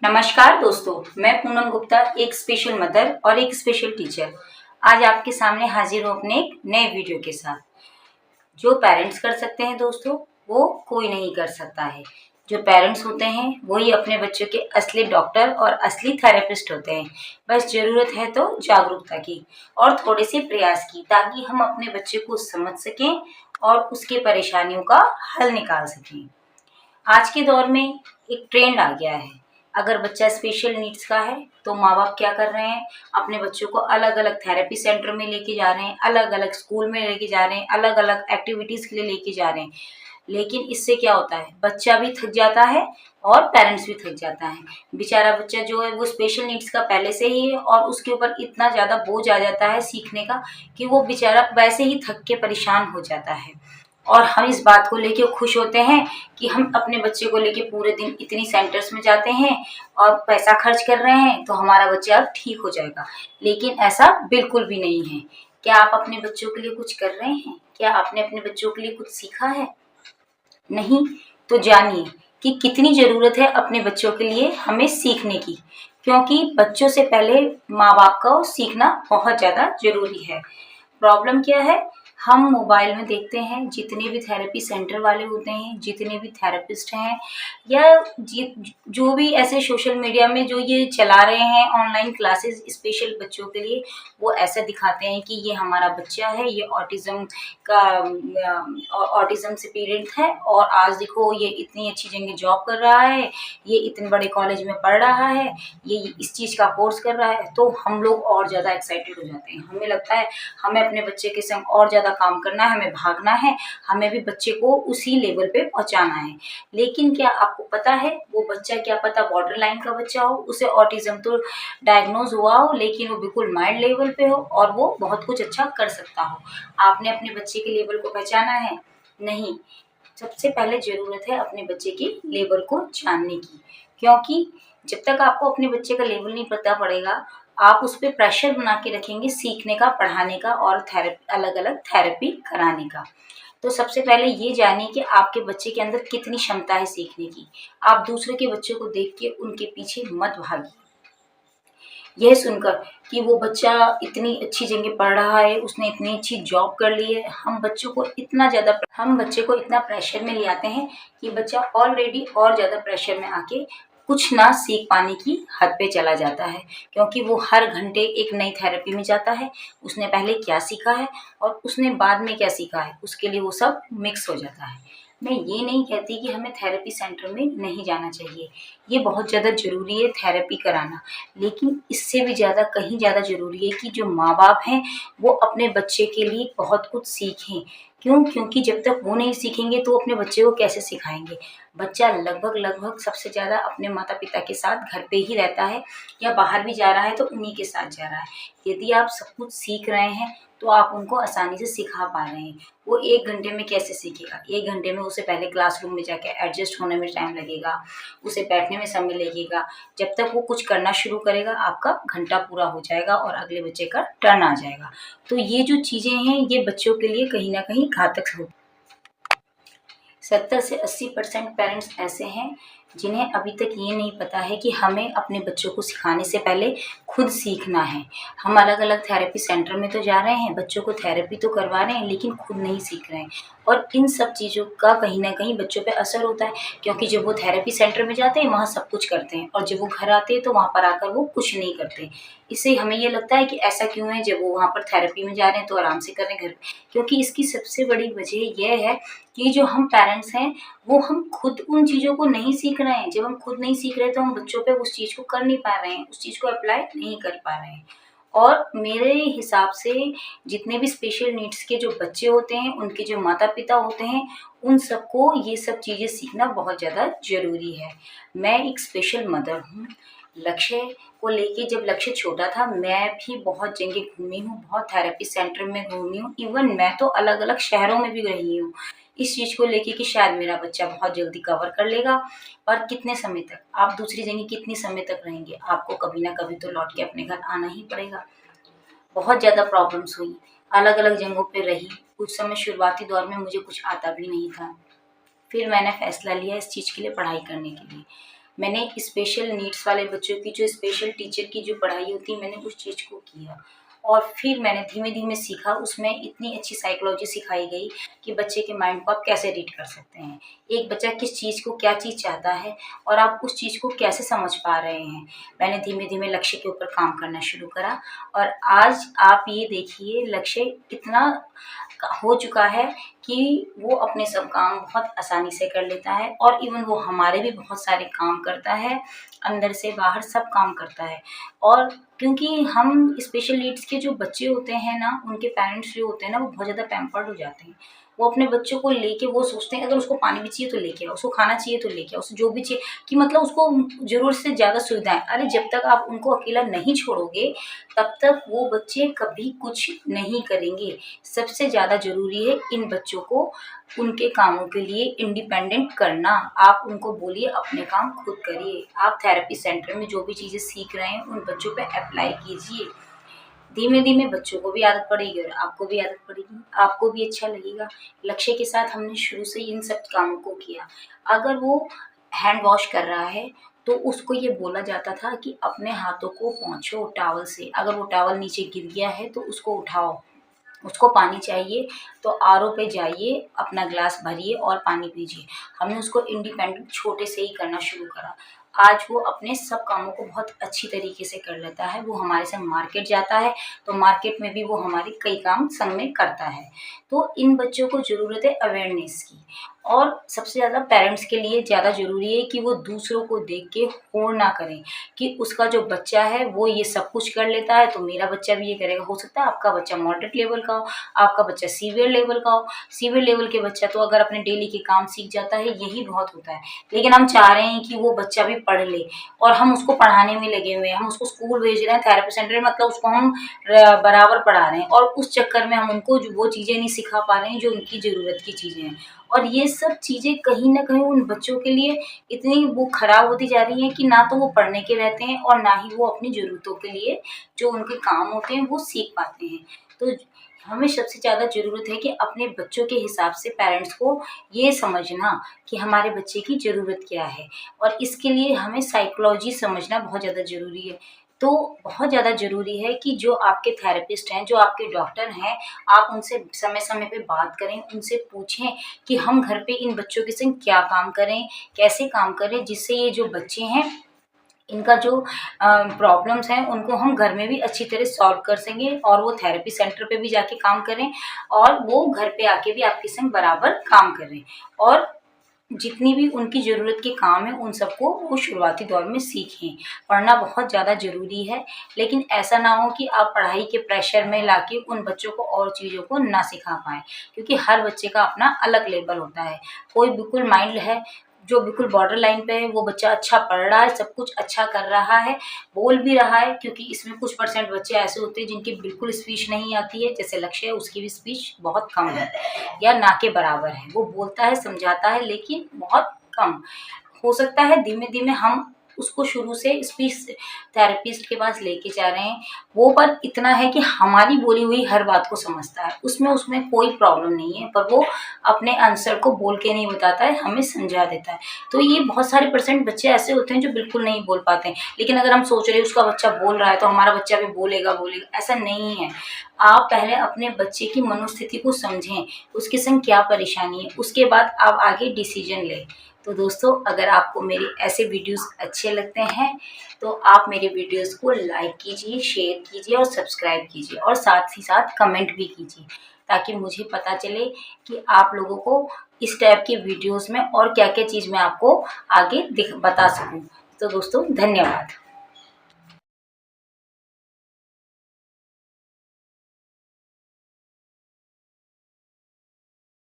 नमस्कार दोस्तों, मैं पूनम गुप्ता, एक स्पेशल मदर और एक स्पेशल टीचर आज आपके सामने हाजिर हूँ अपने एक नए वीडियो के साथ। जो पेरेंट्स कर सकते हैं दोस्तों, वो कोई नहीं कर सकता है। जो पेरेंट्स होते हैं वही अपने बच्चों के असली डॉक्टर और असली थेरेपिस्ट होते हैं। बस ज़रूरत है तो जागरूकता की और थोड़े से प्रयास की, ताकि हम अपने बच्चे को समझ सकें और उसकी परेशानियों का हल निकाल सकें। आज के दौर में एक ट्रेंड आ गया है। अगर बच्चा स्पेशल नीड्स का है तो माँ बाप क्या कर रहे हैं, अपने बच्चों को अलग अलग थेरेपी सेंटर में लेके जा रहे हैं, अलग अलग स्कूल में लेके जा रहे हैं, अलग अलग एक्टिविटीज़ के लिए लेके जा रहे हैं। लेकिन इससे क्या होता है, बच्चा भी थक जाता है और पेरेंट्स भी थक जाता है। बेचारा बच्चा जो है वो स्पेशल नीड्स का पहले से ही है और उसके ऊपर इतना ज़्यादा बोझ आ जाता है सीखने का कि वो बेचारा वैसे ही थक के परेशान हो जाता है। और हम इस बात को लेके खुश होते हैं कि हम अपने बच्चे को लेके पूरे दिन इतनी सेंटर्स में जाते हैं और पैसा खर्च कर रहे हैं तो हमारा बच्चा अब ठीक हो जाएगा। लेकिन ऐसा बिल्कुल भी नहीं है। क्या आप अपने बच्चों के लिए कुछ कर रहे हैं? क्या आपने अपने बच्चों के लिए कुछ सीखा है? नहीं? तो जानिए कि कितनी ज़रूरत है अपने बच्चों के लिए हमें सीखने की, क्योंकि बच्चों से पहले माँ बाप को सीखना बहुत ज़्यादा ज़रूरी है। प्रॉब्लम क्या है, हम मोबाइल में देखते हैं जितने भी थेरेपी सेंटर वाले होते हैं, जितने भी थेरेपिस्ट हैं या जो भी ऐसे सोशल मीडिया में जो ये चला रहे हैं ऑनलाइन क्लासेस स्पेशल बच्चों के लिए, वो ऐसा दिखाते हैं कि ये हमारा बच्चा है, ये ऑटिज्म से पीड़ित है और आज देखो ये इतनी अच्छी जगह जॉब कर रहा है, ये इतने बड़े कॉलेज में पढ़ रहा है, ये इस चीज़ का कोर्स कर रहा है। तो हम लोग और ज़्यादा एक्साइटेड हो जाते हैं। हमें लगता है हमें अपने बच्चे के संग और ज़्यादा काम करना है, हमें भागना है, हमें भी बच्चे को उसी लेवल पे पहुंचाना है। लेकिन क्या आपको पता है, वो बच्चा क्या पता बॉर्डर लाइन का बच्चा हो, उसे ऑटिज्म तो डायग्नोज हुआ हो लेकिन वो बिल्कुल माइल्ड लेवल पे हो और वो बहुत कुछ अच्छा कर सकता हो। आपने अपने बच्चे के लेवल को पहचाना है? नहीं। सबसे पहले ज़रूरत है अपने बच्चे के लेवल को जानने की, क्योंकि जब तक आपको अपने बच्चे का लेवल नहीं पता पड़ेगा, आप उस पे प्रेशर बना के रखेंगे सीखने का, पढ़ाने का और अलग अलग थेरेपी कराने का। तो सबसे पहले ये जानिए कि आपके बच्चे के अंदर कितनी क्षमता है सीखने की। आप दूसरे के बच्चों को देख के उनके पीछे मत भागिए। यह सुनकर कि वो बच्चा इतनी अच्छी जगह पढ़ रहा है, उसने इतनी अच्छी जॉब कर ली है, हम बच्चे को इतना प्रेशर में ले आते हैं कि बच्चा ऑलरेडी और ज़्यादा प्रेशर में आके कुछ ना सीख पाने की हद पे चला जाता है, क्योंकि वो हर घंटे एक नई थेरेपी में जाता है। उसने पहले क्या सीखा है और उसने बाद में क्या सीखा है, उसके लिए वो सब मिक्स हो जाता है। मैं ये नहीं कहती कि हमें थेरेपी सेंटर में नहीं जाना चाहिए, ये बहुत ज़्यादा ज़रूरी है थेरेपी कराना। लेकिन इससे भी ज़्यादा कहीं ज़्यादा ज़रूरी है कि जो माँ-बाप हैं वो अपने बच्चे के लिए बहुत कुछ सीखें। क्यों? क्योंकि जब तक वो नहीं सीखेंगे तो अपने बच्चे को कैसे सिखाएँगे? बच्चा लगभग सबसे ज़्यादा अपने माता-पिता के साथ घर पे ही रहता है या बाहर भी जा रहा है तो उन्हीं के साथ जा रहा है। यदि आप सब कुछ सीख रहे हैं तो आप उनको आसानी से सिखा पा रहे हैं। वो 1 घंटे में कैसे सीखेगा? 1 घंटे में उसे पहले क्लासरूम में जाके एडजस्ट होने में टाइम लगेगा, उसे बैठने में समय लगेगा। जब तक वो कुछ करना शुरू करेगा आपका घंटा पूरा हो जाएगा और अगले बच्चे का टर्न आ जाएगा। तो ये जो चीज़ें हैं ये बच्चों के लिए कहीं न कहीं घातक हो 70 से 80% पेरेंट्स ऐसे हैं जिन्हें अभी तक ये नहीं पता है कि हमें अपने बच्चों को सिखाने से पहले खुद सीखना है। हम अलग-अलग थेरेपी सेंटर में तो जा रहे हैं, बच्चों को थेरेपी तो करवा रहे हैं लेकिन खुद नहीं सीख रहे हैं और इन सब चीज़ों का कहीं न कहीं बच्चों पे असर होता है, क्योंकि जब वो थेरेपी सेंटर में जाते हैं वहाँ सब कुछ करते हैं और जब वो घर आते हैं तो वहाँ पर आकर वो कुछ नहीं करते। इससे हमें ये लगता है कि ऐसा क्यों है, जब वो वहाँ पर थेरेपी में जा रहे हैं तो आराम से कर रहे हैं घर पे। क्योंकि इसकी सबसे बड़ी वजह ये है कि जो हम पेरेंट्स हैं वो हम खुद उन चीज़ों को नहीं सीख रहे हैं। जब हम खुद नहीं सीख रहे तो हम बच्चों पे उस चीज़ को कर नहीं पा रहे हैं, उस चीज़ को अप्लाई नहीं कर पा रहे हैं। और मेरे हिसाब से जितने भी स्पेशल नीड्स के जो बच्चे होते हैं, उनके जो माता-पिता होते हैं, उन सबको ये सब चीज़ें सीखना बहुत ज़्यादा ज़रूरी है। मैं एक स्पेशल मदर हूँ। लक्ष्य को लेके जब लक्ष्य छोटा था मैं भी बहुत जगह घूमी हूँ, बहुत थेरेपी सेंटर में घूमी हूँ, इवन मैं तो अलग-अलग शहरों में भी रही हूँ। इस चीज़ को लेके कि शायद मेरा बच्चा बहुत जल्दी कवर कर लेगा और कितने समय तक, आप दूसरी जगह कितने समय तक रहेंगे? आपको कभी ना कभी तो लौट के अपने घर आना ही पड़ेगा। बहुत ज़्यादा प्रॉब्लम्स हुई, अलग-अलग जगहों पे रही। कुछ समय शुरुआती दौर में मुझे कुछ आता भी नहीं था। फिर मैंने फ़ैसला लिया इस चीज़ के लिए पढ़ाई करने के लिए। मैंने स्पेशल नीड्स वाले बच्चों की जो स्पेशल टीचर की जो पढ़ाई होती है, मैंने उस चीज़ को किया और फिर मैंने धीमे-धीमे सीखा। उसमें इतनी अच्छी साइकोलॉजी सिखाई गई कि बच्चे के माइंड को आप कैसे रीड कर सकते हैं। एक बच्चा किस चीज़ को क्या चीज़ चाहता है और आप उस चीज़ को कैसे समझ पा रहे हैं। मैंने धीमे-धीमे लक्ष्य के ऊपर काम करना शुरू करा और आज आप ये देखिए लक्ष्य इतना हो चुका है कि वो अपने सब काम बहुत आसानी से कर लेता है और इवन वो हमारे भी बहुत सारे काम करता है, अंदर से बाहर सब काम करता है। और क्योंकि हम स्पेशल नीड्स के जो बच्चे होते हैं ना, उनके पेरेंट्स जो होते हैं ना, वो बहुत ज़्यादा पैम्पर्ड हो जाते हैं। वो अपने बच्चों को लेके वो सोचते हैं अगर उसको पानी भी चाहिए तो लेके आओ, उसको खाना चाहिए तो लेके आओ, उसे जो भी चाहिए कि मतलब उसको ज़रूरत से ज़्यादा सुविधाएँ। अरे जब तक आप उनको अकेला नहीं छोड़ोगे, तब तक वो बच्चे कभी कुछ नहीं करेंगे। सबसे ज़्यादा ज़रूरी है इन बच्चों को उनके कामों के लिए इंडिपेंडेंट करना। आप उनको बोलिए अपने काम खुद करिए। आप थेरेपी सेंटर में जो भी चीज़ें सीख रहे हैं, उन बच्चों पे अप्लाई कीजिए। धीमे-धीमे बच्चों को भी आदत पड़ेगी और आपको भी आदत पड़ेगी, आपको भी अच्छा लगेगा। लक्ष्य के साथ हमने शुरू से इन सब कामों को किया। अगर वो हैंड वॉश कर रहा है, तो उसको ये बोला जाता था कि अपने हाथों को पोंछो टॉवल से। अगर वो टॉवल नीचे गिर गया है, तो उसको उठाओ। उसको पानी चाहिए तो आरओ पे जाइए, अपना ग्लास भरिए और पानी पीजिए। हमने उसको इंडिपेंडेंट छोटे से ही करना शुरू करा। आज वो अपने सब कामों को बहुत अच्छी तरीके से कर लेता है। वो हमारे संग मार्केट जाता है, तो मार्केट में भी वो हमारे कई काम संग में करता है। तो इन बच्चों को ज़रूरत है अवेयरनेस की और सबसे ज़्यादा पेरेंट्स के लिए ज़्यादा ज़रूरी है कि वो दूसरों को देख के होड़ ना करें कि उसका जो बच्चा है वो ये सब कुछ कर लेता है, तो मेरा बच्चा भी ये करेगा। हो सकता है आपका बच्चा मॉडरेट लेवल का हो, आपका बच्चा सीवियर लेवल का हो। सीवियर लेवल के बच्चा तो अगर अपने डेली के काम सीख जाता है, यही बहुत होता है। लेकिन हम चाह रहे हैं कि वो बच्चा भी पढ़ ले और हम उसको पढ़ाने में लगे हुए हैं। हम उसको स्कूल भेज रहे हैं, थेरेपी सेंटर में, मतलब उसको हम बराबर पढ़ा रहे हैं और उस चक्कर में हम उनको जो वो चीज़ें नहीं सिखा पा रहे हैं जो उनकी ज़रूरत की चीज़ें हैं। और ये सब चीज़ें कहीं न कहीं उन बच्चों के लिए इतनी वो खराब होती जा रही हैं कि ना तो वो पढ़ने के रहते हैं और ना ही वो अपनी ज़रूरतों के लिए जो उनके काम होते हैं वो सीख पाते हैं। तो हमें सबसे ज़्यादा ज़रूरत है कि अपने बच्चों के हिसाब से पेरेंट्स को ये समझना कि हमारे बच्चे की ज़रूरत क्या है और इसके लिए हमें साइकोलॉजी समझना बहुत ज़्यादा ज़रूरी है। तो बहुत ज़्यादा ज़रूरी है कि जो आपके थेरेपिस्ट हैं, जो आपके डॉक्टर हैं, आप उनसे समय-समय पे बात करें, उनसे पूछें कि हम घर पे इन बच्चों के संग क्या काम करें, कैसे काम करें, जिससे ये जो बच्चे हैं, इनका जो प्रॉब्लम्स हैं, उनको हम घर में भी अच्छी तरह सॉल्व कर सकें और वो थेरेपी सेंटर पे भी जाके काम करें और वो घर पे आके भी आपके संग बराबर काम करें और जितनी भी उनकी ज़रूरत के काम हैं, उन सबको वो शुरुआती दौर में सीखें। पढ़ना बहुत ज़्यादा ज़रूरी है, लेकिन ऐसा ना हो कि आप पढ़ाई के प्रेशर में लाके उन बच्चों को और चीज़ों को ना सिखा पाएँ, क्योंकि हर बच्चे का अपना अलग लेवल होता है। कोई बिल्कुल माइल्ड है, जो बिल्कुल बॉर्डर लाइन पे है, वो बच्चा अच्छा पढ़ रहा है, सब कुछ अच्छा कर रहा है, बोल भी रहा है, क्योंकि इसमें कुछ परसेंट बच्चे ऐसे होते हैं जिनकी बिल्कुल स्पीच नहीं आती है, जैसे लक्ष्य है, उसकी भी स्पीच बहुत कम है या ना के बराबर है। वो बोलता है, समझाता है, लेकिन बहुत कम। हो सकता है धीमे-धीमे हम उसको शुरू से स्पीच थेरेपिस्ट के पास लेके जा रहे हैं, वो पर इतना है कि हमारी बोली हुई हर बात को समझता है, उसमें कोई प्रॉब्लम नहीं है, पर वो अपने आंसर को बोल के नहीं बताता है, हमें समझा देता है। तो ये बहुत सारे परसेंट बच्चे ऐसे होते हैं जो बिल्कुल नहीं बोल पाते हैं, लेकिन अगर हम सोच रहे हैं उसका बच्चा बोल रहा है तो हमारा बच्चा भी बोलेगा, ऐसा नहीं है। आप पहले अपने बच्चे की मनोस्थिति को समझें, उसके संग क्या परेशानी है, उसके बाद आप आगे डिसीजन लें। तो दोस्तों, अगर आपको मेरे ऐसे वीडियोस अच्छे लगते हैं, तो आप मेरे वीडियोस को लाइक कीजिए, शेयर कीजिए और सब्सक्राइब कीजिए और साथ ही साथ कमेंट भी कीजिए, ताकि मुझे पता चले कि आप लोगों को इस टाइप के वीडियोस में और क्या-क्या चीज़ मैं आपको आगे बता सकूँ। तो दोस्तों, धन्यवाद।